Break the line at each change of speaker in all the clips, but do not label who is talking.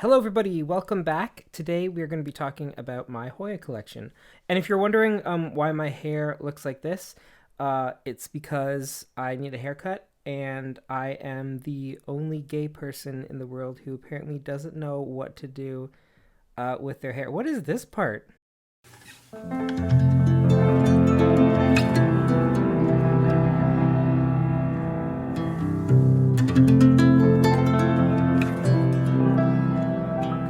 Hello everybody, welcome back. Today we are going to be talking about my Hoya collection. And if you're wondering why my hair looks like this, it's because I need a haircut and I am the only gay person in the world who apparently doesn't know what to do with their hair. What is this part?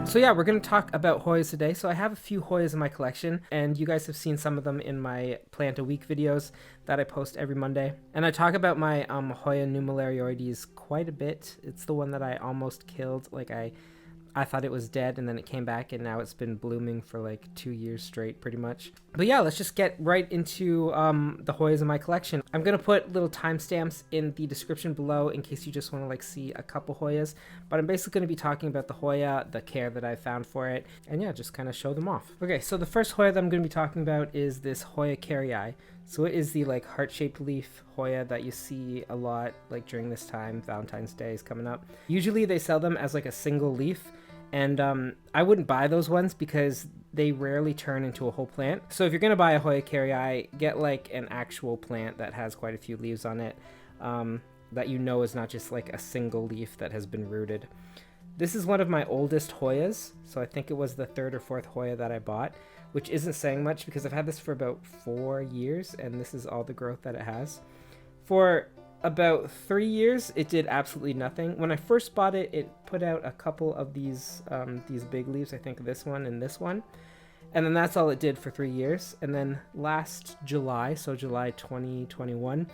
So yeah, we're going to talk about Hoyas today. So I have a few Hoyas in my collection, and you guys have seen some of them in my Plant a Week videos that I post every Monday. And I talk about my Hoya Nummularioides quite a bit. It's the one that I almost killed. I thought it was dead, and then it came back, and now it's been blooming for like 2 years straight, pretty much. But yeah, let's just get right into the Hoyas in my collection. I'm gonna put little timestamps in the description below in case you just want to see a couple Hoyas. But I'm basically gonna be talking about the Hoya, the care that I found for it, and yeah, just kind of show them off. Okay, so the first Hoya that I'm gonna be talking about is this Hoya Kerrii. So it is the heart-shaped leaf Hoya that you see a lot during this time. Valentine's Day is coming up. Actually, they sell them as a single leaf, and I wouldn't buy those ones because they rarely turn into a whole plant. So if you're gonna buy a Hoya Kerrii, get an actual plant that has quite a few leaves on it, that is not just a single leaf that has been rooted. This is one of my oldest Hoyas, so I think it was the third or fourth Hoya that I bought, which isn't saying much because I've had this for about 4 years, and this is all the growth that it has. For about 3 years, it did absolutely nothing. When I first bought it, it put out a couple of these big leaves. I think this one and this one, and then that's all it did for 3 years. And then last July, so July 2021,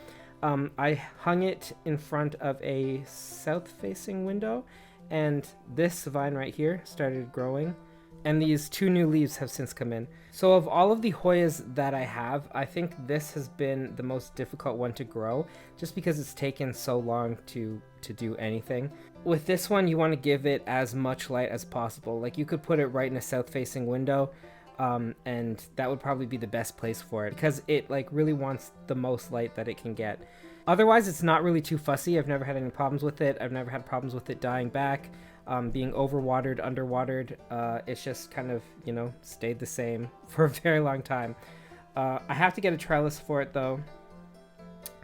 I hung it in front of a south-facing window, and this vine right here started growing. And these 2 new leaves have since come in. So of all of the Hoyas that I have, I think this has been the most difficult one to grow, just because it's taken so long to do anything. With this one, you want to give it as much light as possible. You could put it right in a south-facing window, and that would probably be the best place for it, because it really wants the most light that it can get. Otherwise, it's not really too fussy. I've never had any problems with it. I've never had problems with it dying back. Being overwatered, underwatered, it's just kind of, stayed the same for a very long time. I have to get a trellis for it though,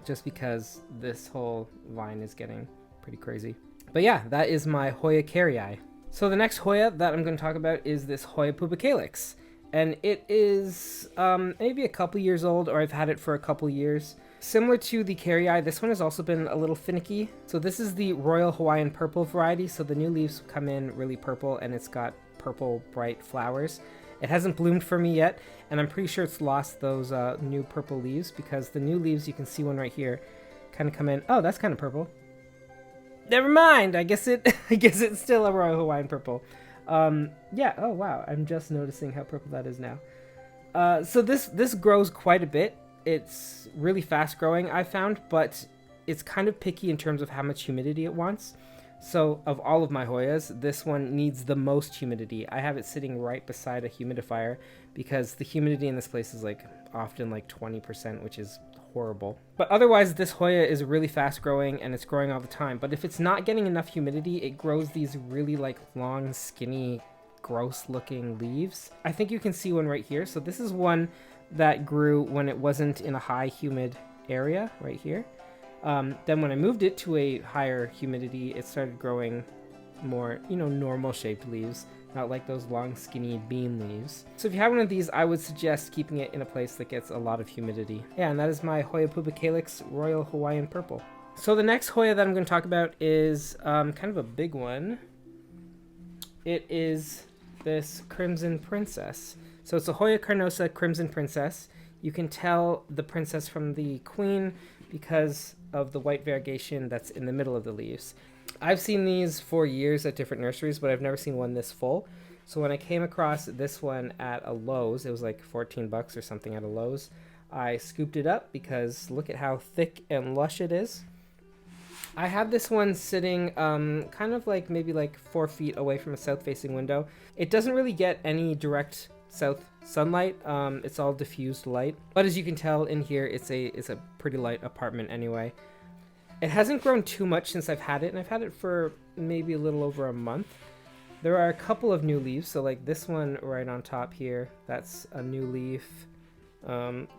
just because this whole vine is getting pretty crazy. But yeah, that is my Hoya Kerrii. So the next Hoya that I'm going to talk about is this Hoya Pubicalyx. And it is maybe a couple years old, or I've had it for a couple years. Similar to the Kerrii, this one has also been a little finicky. So this is the Royal Hawaiian Purple variety, so the new leaves come in really purple, and it's got purple bright flowers. It hasn't bloomed for me yet, and I'm pretty sure it's lost those new purple leaves, because the new leaves, you can see one right here, kind of come in. Oh, that's kind of purple. Never mind, I guess it's still a Royal Hawaiian Purple. Yeah, oh wow, I'm just noticing how purple that is now. So this grows quite a bit. It's really fast growing, I found, but it's kind of picky in terms of how much humidity it wants. So of all of my Hoyas, this one needs the most humidity. I have it sitting right beside a humidifier because the humidity in this place is often 20%, which is horrible. But otherwise, this Hoya is really fast growing, and it's growing all the time. But if it's not getting enough humidity, it grows these really long, skinny, gross looking leaves. I think you can see one right here. So this is one that grew when it wasn't in a high humid area right here. Then when I moved it to a higher humidity, it started growing more, normal shaped leaves, not like those long skinny bean leaves. So if you have one of these, I would suggest keeping it in a place that gets a lot of humidity. Yeah, and that is my Hoya Pubicalyx Royal Hawaiian Purple. So the next Hoya that I'm going to talk about is kind of a big one. It is this Crimson Princess. So it's a Hoya Carnosa Crimson Princess. You can tell the princess from the queen because of the white variegation that's in the middle of the leaves. I've seen these for years at different nurseries, but I've never seen one this full. So when I came across this one at a Lowe's, it was like 14 bucks or something at a Lowe's. I scooped it up because look at how thick and lush it is. I have this one sitting kind of maybe 4 feet away from a south-facing window. It doesn't really get any direct south sunlight. It's all diffused light, but as you can tell in here, it's a pretty light apartment anyway. It hasn't grown too much since I've had it, and I've had it for maybe a little over a month. There are a couple of new leaves, so like this one right on top here, that's a new leaf.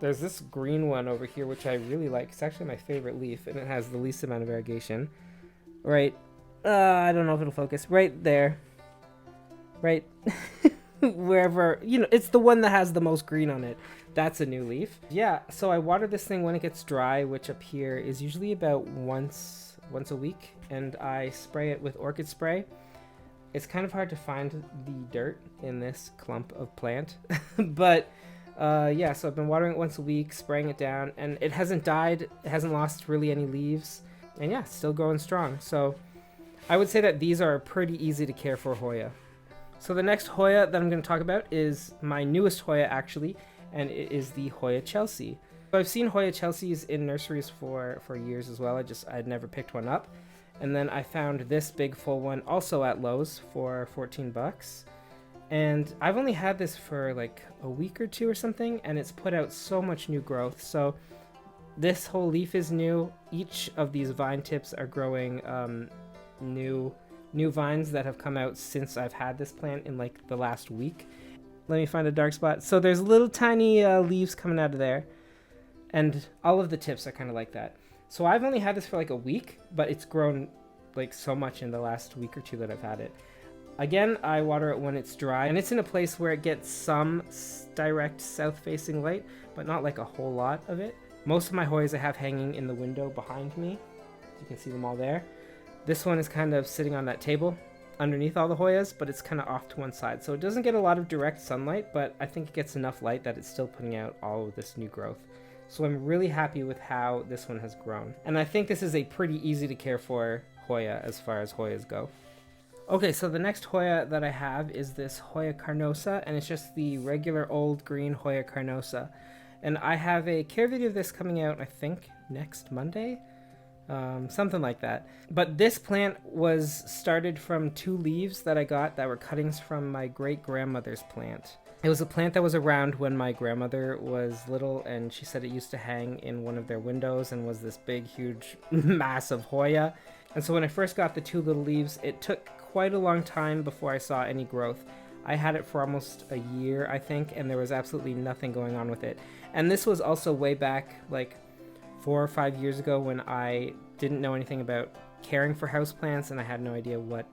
There's this green one over here, which I really like. It's actually my favorite leaf, and it has the least amount of variegation. Right, I don't know if it'll focus. Right there. Right, wherever, you know, it's the one that has the most green on it. That's a new leaf. Yeah, so I water this thing when it gets dry, which up here is usually about once a week, and I spray it with orchid spray. It's kind of hard to find the dirt in this clump of plant, but yeah, so I've been watering it once a week, spraying it down, and it hasn't died, it hasn't lost really any leaves, and yeah, it's still growing strong. So I would say that these are pretty easy to care for Hoya. So the next Hoya that I'm going to talk about is my newest Hoya actually, and it is the Hoya Chelsea. So I've seen Hoya Chelseas in nurseries for years as well. I'd never picked one up. And then I found this big full one also at Lowe's for 14 bucks. And I've only had this for like a week or two or something, and it's put out so much new growth. So this whole leaf is new. Each of these vine tips are growing new vines that have come out since I've had this plant in like the last week. Let me find a dark spot. So there's little tiny leaves coming out of there, and all of the tips are kind of like that. So I've only had this for like a week, but it's grown like so much in the last week or two that I've had it. Again, I water it when it's dry, and it's in a place where it gets some direct south-facing light, but not like a whole lot of it. Most of my Hoyas I have hanging in the window behind me. You can see them all there. This one is kind of sitting on that table underneath all the Hoyas, but it's kind of off to one side. So it doesn't get a lot of direct sunlight, but I think it gets enough light that it's still putting out all of this new growth. So I'm really happy with how this one has grown. And I think this is a pretty easy to care for Hoya as far as Hoyas go. Okay, so the next Hoya that I have is this Hoya Carnosa, and it's just the regular old green Hoya Carnosa. And I have a care video of this coming out, I think, next Monday? Something like that. But this plant was started from 2 leaves that I got that were cuttings from my great-grandmother's plant. It was a plant that was around when my grandmother was little, and she said it used to hang in one of their windows and was this big, huge mass of Hoya. And so when I first got the 2 little leaves, it took quite a long time before I saw any growth. I had it for almost a year, I think, and there was absolutely nothing going on with it. And this was also way back, like 4 or 5 years ago, when I didn't know anything about caring for houseplants, and I had no idea what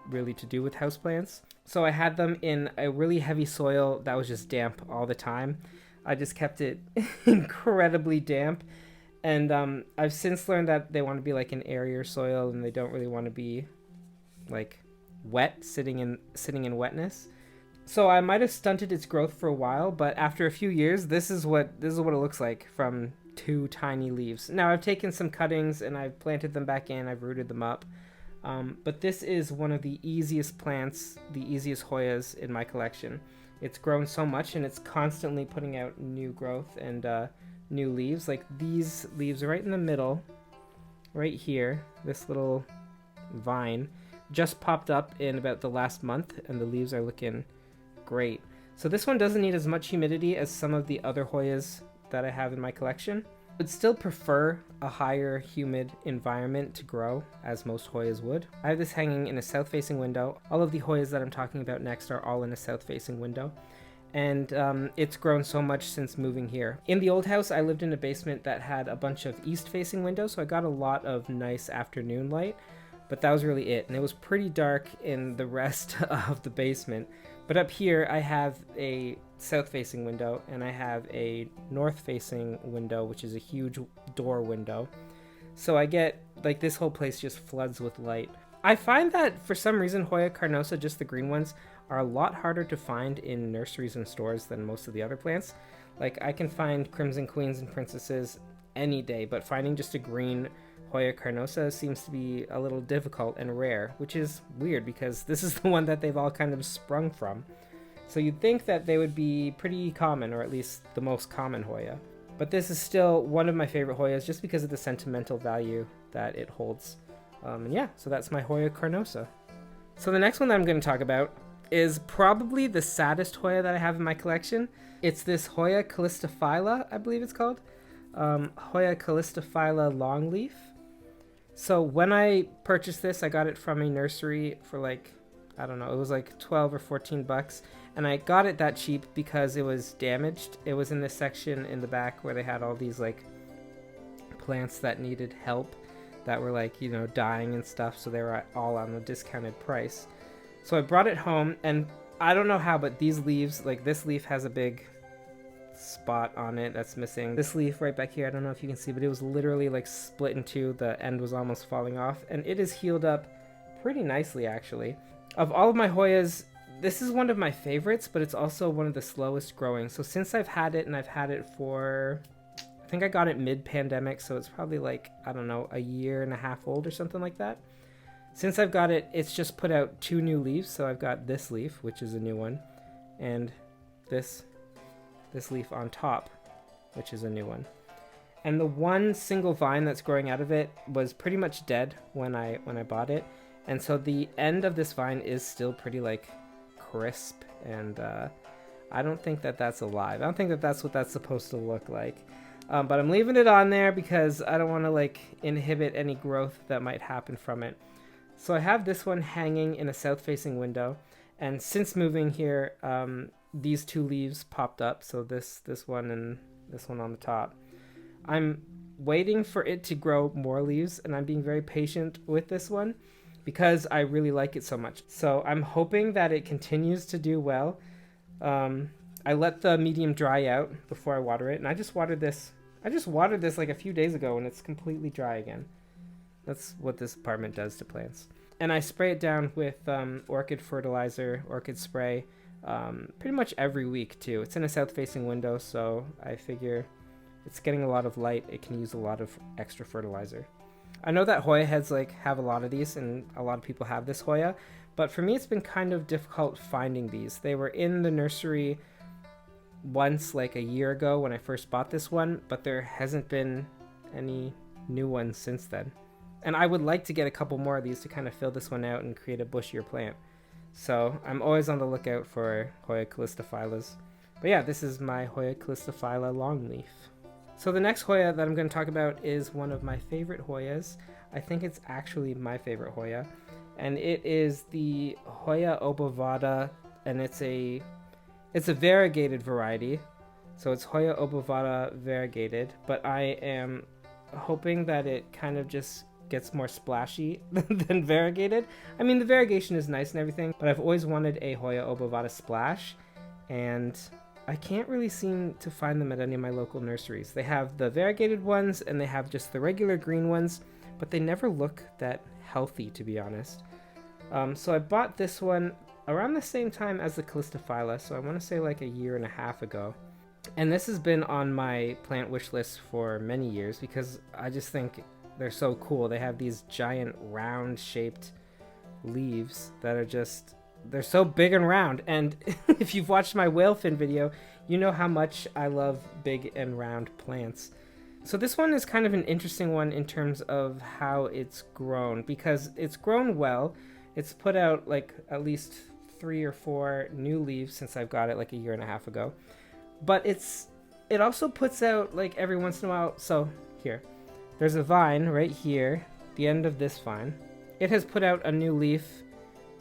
really to do with houseplants. So I had them in a really heavy soil that was just damp all the time. I just kept it incredibly damp, and I've since learned that they want to be like an airier soil, and they don't really want to be like wet, sitting in wetness. So I might have stunted its growth for a while, but after a few years, this is what it looks like from 2 tiny leaves. Now I've taken some cuttings and I've planted them back in, I've rooted them up. But this is one of the easiest plants, the easiest Hoyas in my collection. It's grown so much, and it's constantly putting out new growth and new leaves. Like these leaves right in the middle, right here, this little vine just popped up in about the last month, and the leaves are looking great. So this one doesn't need as much humidity as some of the other Hoyas that I have in my collection. I would still prefer a higher humid environment to grow, as most Hoyas would. I have this hanging in a south-facing window. All of the Hoyas that I'm talking about next are all in a south-facing window. And it's grown so much since moving here. In the old house, I lived in a basement that had a bunch of east-facing windows, so I got a lot of nice afternoon light, but that was really it. And it was pretty dark in the rest of the basement. But up here, I have a south-facing window, and I have a north-facing window, which is a huge door window. So I get, like, this whole place just floods with light. I find that, for some reason, Hoya Carnosa, just the green ones, are a lot harder to find in nurseries and stores than most of the other plants. Like, I can find Crimson Queens and Princesses any day, but finding just a green Hoya Carnosa seems to be a little difficult and rare, which is weird because this is the one that they've all kind of sprung from. So you'd think that they would be pretty common, or at least the most common Hoya. But this is still one of my favorite Hoyas just because of the sentimental value that it holds. And yeah, so that's my Hoya Carnosa. So the next one that I'm going to talk about is probably the saddest Hoya that I have in my collection. It's this Hoya Callistophylla, I believe it's called. Hoya Callistophylla longleaf. So when I purchased this, I got it from a nursery for like I don't know, it was like 12 or 14 bucks. And I got it that cheap because it was damaged. It was in this section in the back where they had all these like plants that needed help, that were like, you know, dying and stuff. So they were all on the discounted price. So I brought it home, and I don't know how, but these leaves, like this leaf has a big spot on it that's missing. This leaf right back here, I don't know if you can see, but it was literally like split in two. The end was almost falling off, and it is healed up pretty nicely actually. Of all of my Hoyas, this is one of my favorites, but it's also one of the slowest growing. So since I've had it, and I've had it for, I think I got it mid-pandemic, so it's probably like, I don't know, a year and a half old or something like that. Since I've got it, it's just put out 2 new leaves. So I've got this leaf, which is a new one, and this leaf on top, which is a new one. And the one single vine that's growing out of it was pretty much dead when I bought it. And so the end of this vine is still pretty like crisp, and I don't think that that's alive. I don't think that that's what that's supposed to look like. But I'm leaving it on there because I don't want to like inhibit any growth that might happen from it. So I have this one hanging in a south-facing window, and since moving here, these 2 leaves popped up. So this one and this one on the top. I'm waiting for it to grow more leaves, and I'm being very patient with this one because I really like it so much. So I'm hoping that it continues to do well. I let the medium dry out before I water it, and I just watered this like a few days ago, and it's completely dry again. That's what this apartment does to plants. And I spray it down with orchid fertilizer, orchid spray, pretty much every week too. It's in a south-facing window, so I figure it's getting a lot of light. It can use a lot of extra fertilizer. I know that Hoya heads like have a lot of these, and a lot of people have this Hoya, but for me it's been kind of difficult finding these. They were in the nursery once like a year ago when I first bought this one, but there hasn't been any new ones since then. And I would like to get a couple more of these to kind of fill this one out and create a bushier plant. So I'm always on the lookout for Hoya Callistophyllas. But yeah, this is my Hoya Callistophylla longleaf. So the next Hoya that I'm going to talk about is one of my favorite Hoyas. I think it's actually my favorite Hoya. And it is the Hoya Obovata, and it's a variegated variety. So it's Hoya Obovata variegated, but I am hoping that it kind of just gets more splashy than variegated. I mean, the variegation is nice and everything, but I've always wanted a Hoya Obovata splash, and I can't really seem to find them at any of my local nurseries. They have the variegated ones, and they have just the regular green ones, but they never look that healthy, to be honest. So I bought this one around the same time as the Callistophylla, so I want to say like a year and a half ago. And this has been on my plant wish list for many years because I just think they're so cool. They have these giant round shaped leaves that are just, they're so big and round. And if you've watched my whale fin video, you know how much I love big and round plants. So this one is kind of an interesting one in terms of how it's grown, because it's grown well. It's put out like at least 3 or 4 new leaves since I've got it like a year and a half ago. But it also puts out like every once in a while. So here, there's a vine right here, the end of this vine. It has put out a new leaf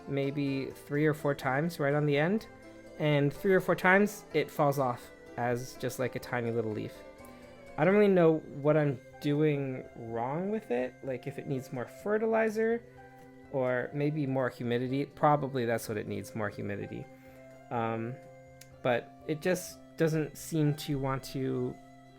maybe 3 or 4 times right on the end, and 3 or 4 times it falls off as just like a tiny little leaf. I don't really know what I'm doing wrong with it, like if it needs more fertilizer or maybe more humidity. Probably that's what it needs, more humidity. But it just doesn't seem to want to,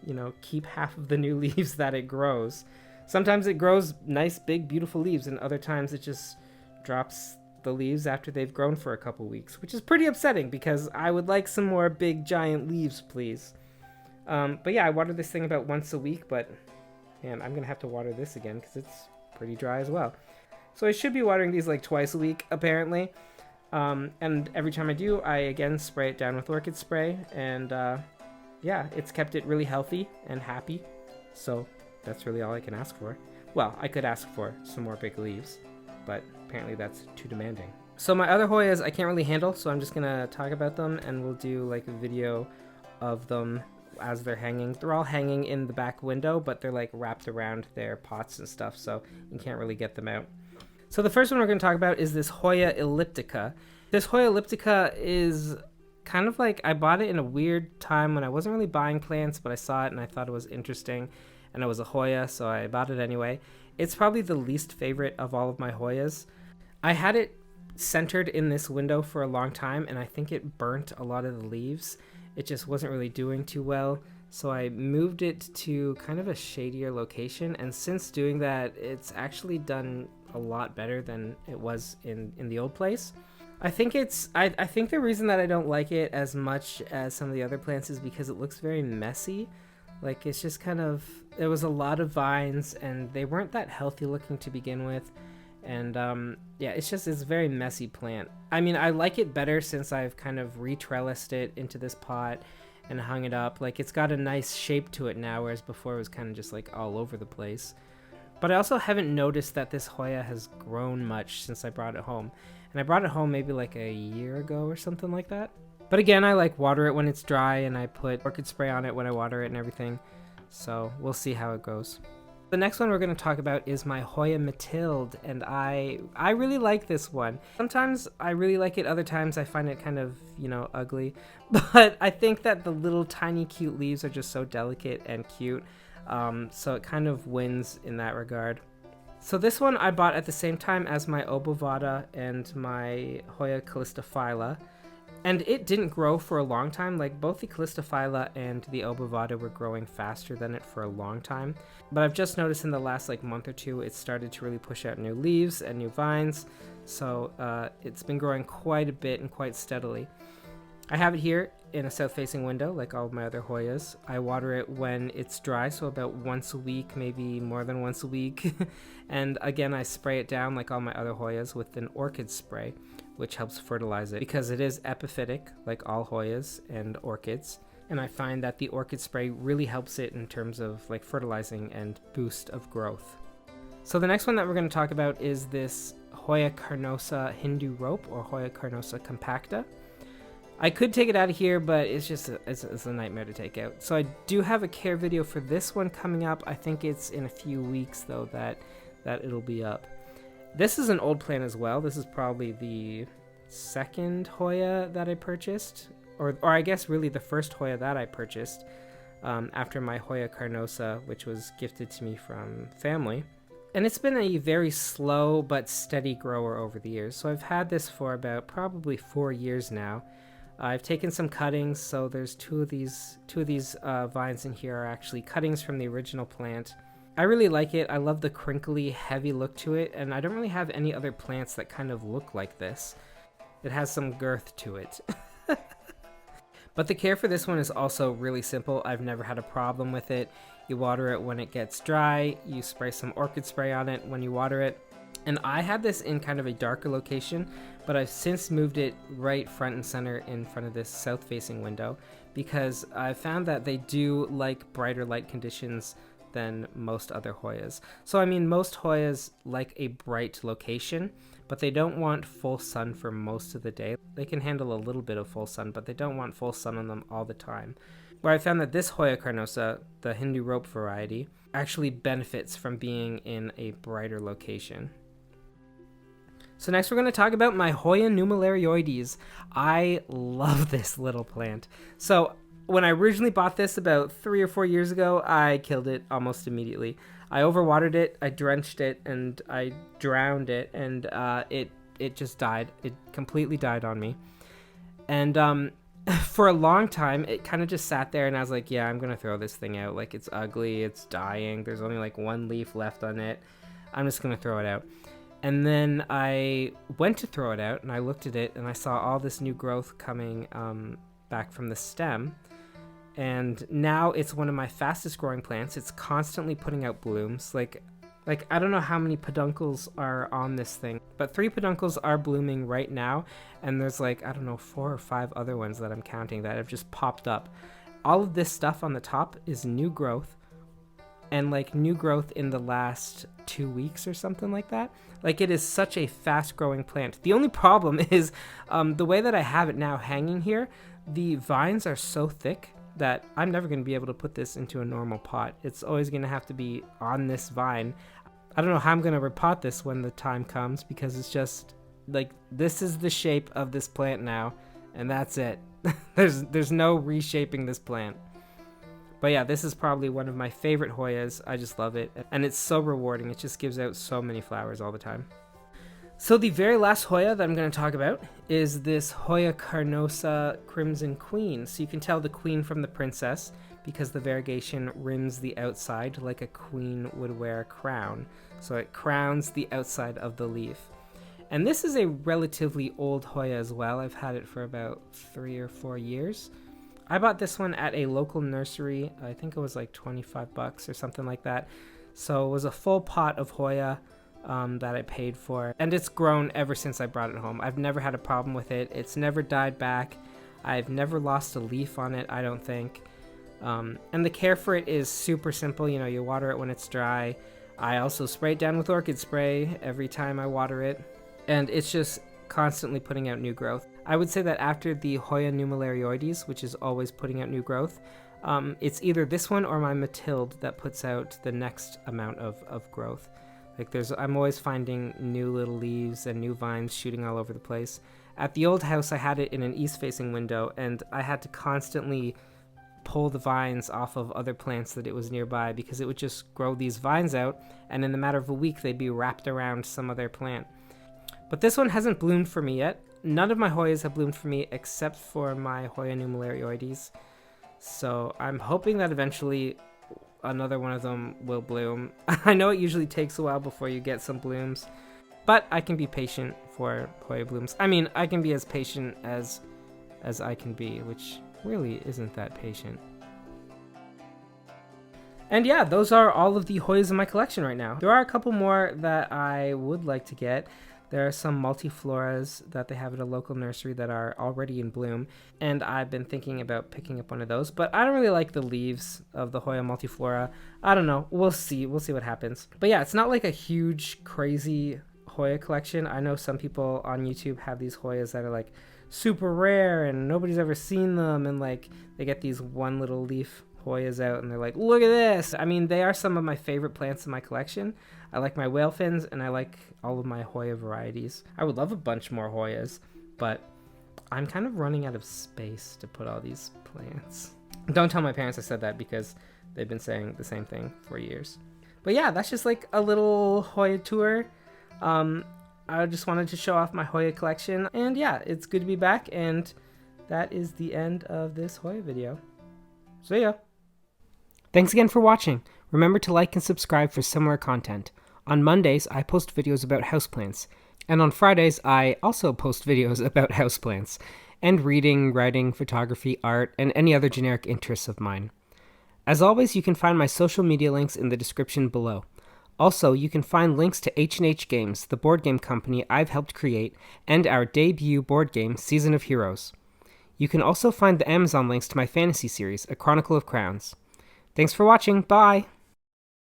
you know, keep half of the new leaves that it grows. Sometimes it grows nice, big, beautiful leaves, and other times it just drops the leaves after they've grown for a couple weeks, which is pretty upsetting because I would like some more big, giant leaves, please. But yeah, I water this thing about once a week, but man, I'm gonna have to water this again because it's pretty dry as well. So I should be watering these like twice a week, apparently. And every time I do, I again spray it down with orchid spray, and yeah, it's kept it really healthy and happy. So that's really all I can ask for. Well, I could ask for some more big leaves, but apparently that's too demanding. So my other Hoyas I can't really handle, so I'm just gonna talk about them, and we'll do like a video of them as they're hanging. They're all hanging in the back window, but they're like wrapped around their pots and stuff, so you can't really get them out. So the first one we're going to talk about is this Hoya Elliptica. This Hoya Elliptica is kind of like, I bought it in a weird time when I wasn't really buying plants, but I saw it and I thought it was interesting, and it was a Hoya, so I bought it anyway. It's probably the least favorite of all of my Hoyas. I had it centered in this window for a long time, and I think it burnt a lot of the leaves. It just wasn't really doing too well, so I moved it to kind of a shadier location, and since doing that, it's actually done a lot better than it was in the old place. I think I think the reason that I don't like it as much as some of the other plants is because it looks very messy. Like, it's just kind of, there was a lot of vines and they weren't that healthy looking to begin with. And yeah, it's a very messy plant. I mean, I like it better since I've kind of re-trellised it into this pot and hung it up. Like, it's got a nice shape to it now, whereas before it was kind of just like all over the place. But I also haven't noticed that this Hoya has grown much since I brought it home. And I brought it home maybe like a year ago or something like that. But again, I like water it when it's dry, and I put orchid spray on it when I water it and everything. So we'll see how it goes. The next one we're going to talk about is my Hoya Matilde, and I really like this one. Sometimes I really like it, other times I find it kind of, ugly. But I think that the little tiny cute leaves are just so delicate and cute, so it kind of wins in that regard. So this one I bought at the same time as my Obovata and my Hoya Callistophylla. And it didn't grow for a long time. Like, both the Callistophylla and the Obovata were growing faster than it for a long time. But I've just noticed in the last month or two, it started to really push out new leaves and new vines. So it's been growing quite a bit and quite steadily. I have it here in a south-facing window, like all of my other Hoyas. I water it when it's dry, so about once a week, maybe more than once a week. And again, I spray it down like all my other Hoyas with an orchid spray, which helps fertilize it because it is epiphytic, like all Hoyas and orchids. And I find that the orchid spray really helps it in terms of fertilizing and boost of growth. So the next one that we're going to talk about is this Hoya Carnosa Hindu rope, or Hoya Carnosa Compacta. I could take it out of here, but it's a nightmare to take out. So I do have a care video for this one coming up. I think it's in a few weeks though that it'll be up. This is an old plant as well. This is probably the second Hoya that I purchased, or I guess really the first Hoya that I purchased after my Hoya Carnosa, which was gifted to me from family. And it's been a very slow but steady grower over the years. So I've had this for about probably 4 years now. I've taken some cuttings, so there's two of these vines in here are actually cuttings from the original plant. I really like it. I love the crinkly, heavy look to it, and I don't really have any other plants that kind of look like this. It has some girth to it. But the care for this one is also really simple. I've never had a problem with it. You water it when it gets dry, you spray some orchid spray on it when you water it. And I had this in kind of a darker location, but I've since moved it right front and center in front of this south-facing window because I found that they do like brighter light conditions than most other Hoyas. So I mean, most Hoyas like a bright location, but they don't want full sun for most of the day. They can handle a little bit of full sun, but they don't want full sun on them all the time. Where I found that this Hoya Carnosa, the Hindu rope variety, actually benefits from being in a brighter location. So next we're going to talk about my Hoya Nummularioides. I love this little plant. So when I originally bought this about 3 or 4 years ago, I killed it almost immediately. I overwatered it, I drenched it, and I drowned it, and it just died. It completely died on me. And for a long time, it kind of just sat there, and I was like, yeah, I'm going to throw this thing out. Like, it's ugly, it's dying, there's only one leaf left on it. I'm just going to throw it out. And then I went to throw it out, and I looked at it, and I saw all this new growth coming back from the stem. And now it's one of my fastest growing plants. It's constantly putting out blooms. Like I don't know how many peduncles are on this thing, but 3 peduncles are blooming right now. And there's 4 or 5 other ones that I'm counting that have just popped up. All of this stuff on the top is new growth, and new growth in the last 2 weeks or something like that. It is such a fast growing plant. The only problem is the way that I have it now hanging here, the vines are so thick that I'm never going to be able to put this into a normal pot. It's always going to have to be on this vine. I don't know how I'm going to repot this when the time comes, because it's just like, this is the shape of this plant now, and that's it. There's no reshaping this plant. But yeah, this is probably one of my favorite Hoyas. I just love it, and it's so rewarding. It just gives out so many flowers all the time. So the very last Hoya that I'm going to talk about is this Hoya Carnosa Crimson Queen. So you can tell the queen from the princess because the variegation rims the outside like a queen would wear a crown. So it crowns the outside of the leaf. And this is a relatively old Hoya as well. I've had it for about 3 or 4 years. I bought this one at a local nursery. I think it was like 25 bucks or something like that. So it was a full pot of Hoya that I paid for, and it's grown ever since I brought it home. I've never had a problem with it. It's never died back. I've never lost a leaf on it, I don't think. And the care for it is super simple. You know, you water it when it's dry. I also spray it down with orchid spray every time I water it, and it's just constantly putting out new growth. I would say that after the Hoya Nummularioides, which is always putting out new growth, it's either this one or my Matilde that puts out the next amount of growth. Like I'm always finding new little leaves and new vines shooting all over the place. At the old house, I had it in an east-facing window, and I had to constantly pull the vines off of other plants that it was nearby, because it would just grow these vines out, and in the matter of a week, they'd be wrapped around some other plant. But this one hasn't bloomed for me yet. None of my Hoyas have bloomed for me except for my Hoya Nummularioides. So I'm hoping that eventually another one of them will bloom. I know it usually takes a while before you get some blooms, but I can be patient for Hoya blooms. I mean, I can be as patient as I can be, which really isn't that patient. And yeah, those are all of the Hoyas in my collection right now. There are a couple more that I would like to get. There are some multifloras that they have at a local nursery that are already in bloom, and I've been thinking about picking up one of those, but I don't really like the leaves of the Hoya multiflora. I don't know. We'll see what happens. But yeah, it's not like a huge, crazy Hoya collection. I know some people on YouTube have these Hoyas that are like super rare and nobody's ever seen them, and like they get these one little leaf Hoyas out and they're like, look at this. I mean, they are some of my favorite plants in my collection. I like my whale fins, and I like all of my Hoya varieties. I would love a bunch more Hoyas, but I'm kind of running out of space to put all these plants. Don't tell my parents I said that, because they've been saying the same thing for years. But yeah, that's just like a little Hoya tour. I just wanted to show off my Hoya collection, and yeah, it's good to be back, and that is the end of this Hoya video. See ya! Thanks again for watching. Remember to like and subscribe for similar content. On Mondays, I post videos about houseplants, and on Fridays, I also post videos about houseplants, and reading, writing, photography, art, and any other generic interests of mine. As always, you can find my social media links in the description below. Also, you can find links to H&H Games, the board game company I've helped create, and our debut board game, Season of Heroes. You can also find the Amazon links to my fantasy series, A Chronicle of Crowns. Thanks for watching, bye!